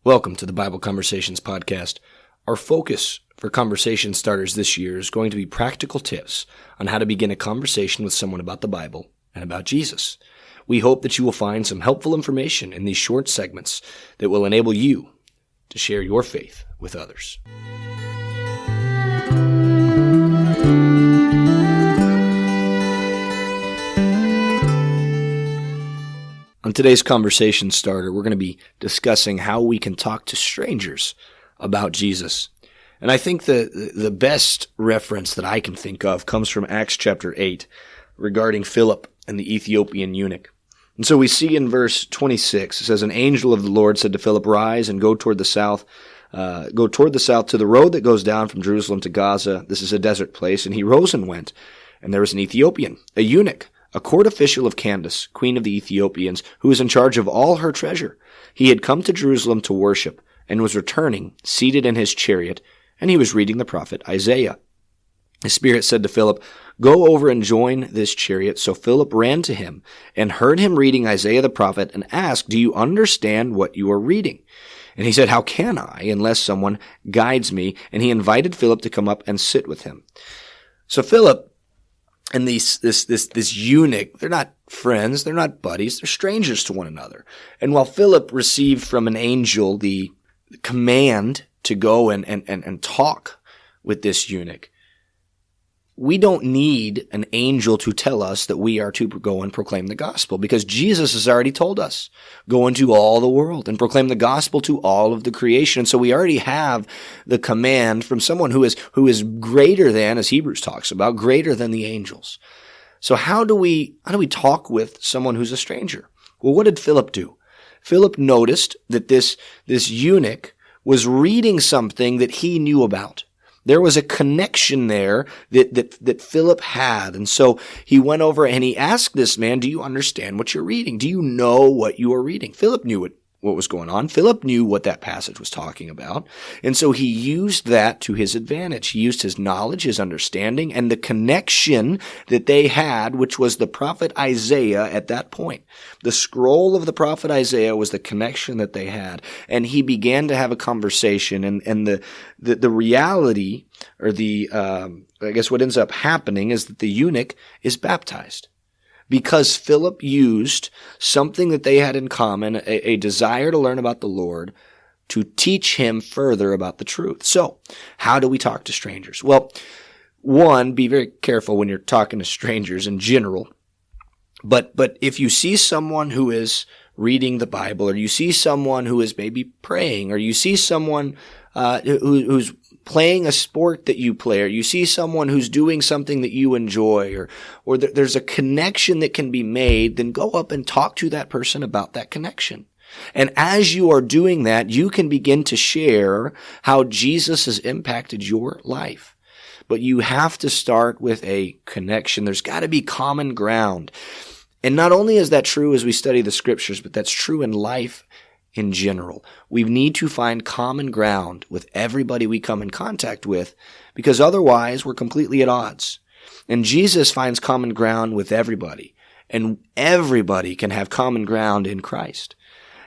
Welcome to the Bible Conversations podcast. Our focus for conversation starters this year is going to be practical tips on how to begin a conversation with someone about the Bible and about Jesus. We hope that you will find some helpful information in these short segments that will enable you to share your faith with others. On today's conversation starter, we're going to be discussing how we can talk to strangers about Jesus. And I think the best reference that I can think of comes from Acts chapter 8 regarding Philip and the Ethiopian eunuch. And so we see in verse 26, it says, "An angel of the Lord said to Philip, 'Rise and go toward the south to the road that goes down from Jerusalem to Gaza. This is a desert place.' And he rose and went. And there was an Ethiopian, a eunuch, a court official of Candace, queen of the Ethiopians, who was in charge of all her treasure. He had come to Jerusalem to worship and was returning, seated in his chariot, and he was reading the prophet Isaiah. The Spirit said to Philip, 'Go over and join this chariot.' So Philip ran to him and heard him reading Isaiah the prophet and asked, 'Do you understand what you are reading?' And he said, 'How can I, unless someone guides me?' And he invited Philip to come up and sit with him." So Philip and this eunuch, they're not friends, they're not buddies, they're strangers to one another. And while Philip received from an angel the command to go and talk with this eunuch, we don't need an angel to tell us that we are to go and proclaim the gospel, because Jesus has already told us, go into all the world and proclaim the gospel to all of the creation. And so we already have the command from someone who is greater than, as Hebrews talks about, greater than the angels. So how do we talk with someone who's a stranger? Well, what did Philip do? Philip noticed that this eunuch was reading something that he knew about. There was a connection there that Philip had. And so he went over and he asked this man, "Do you understand what you're reading? Do you know what you are reading?" Philip knew what was going on. Philip knew what that passage was talking about. And so he used that to his advantage. He used his knowledge, his understanding, and the connection that they had, which was the prophet Isaiah at that point. The scroll of the prophet Isaiah was the connection that they had. And he began to have a conversation, and the reality, or I guess what ends up happening is that the eunuch is baptized, because Philip used something that they had in common, a desire to learn about the Lord, to teach him further about the truth. So, how do we talk to strangers? Well, one, be very careful when you're talking to strangers in general. But if you see someone who is reading the Bible, or you see someone who is maybe praying, or you see someone who's playing a sport that you play, or you see someone who's doing something that you enjoy, or there's a connection that can be made, then go up and talk to that person about that connection. And as you are doing that, you can begin to share how Jesus has impacted your life. But you have to start with a connection. There's got to be common ground. And not only is that true as we study the scriptures, but that's true in life in general. We need to find common ground with everybody we come in contact with, because otherwise we're completely at odds. And Jesus finds common ground with everybody, and everybody can have common ground in Christ.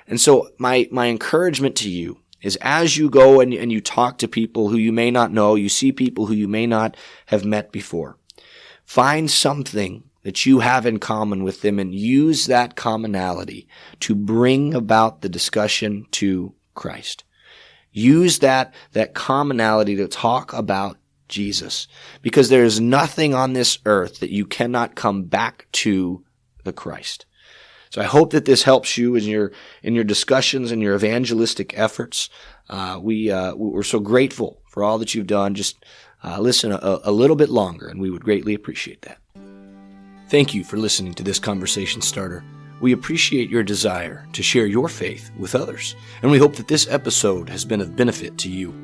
And so my encouragement to you is, as you go and you talk to people who you may not know, you see people who you may not have met before, find something that you have in common with them and use that commonality to bring about the discussion to Christ. Use that commonality to talk about Jesus, because there is nothing on this earth that you cannot come back to the Christ. So I hope that this helps you in your discussions and your evangelistic efforts. We're so grateful for all that you've done. Just listen a little bit longer, and we would greatly appreciate that. Thank you for listening to this conversation starter. We appreciate your desire to share your faith with others, and we hope that this episode has been of benefit to you.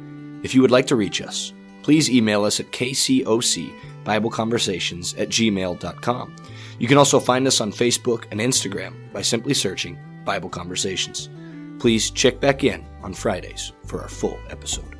If you would like to reach us, please email us at kcocbibleconversations@gmail.com. You can also find us on Facebook and Instagram by simply searching Bible Conversations. Please check back in on Fridays for our full episode.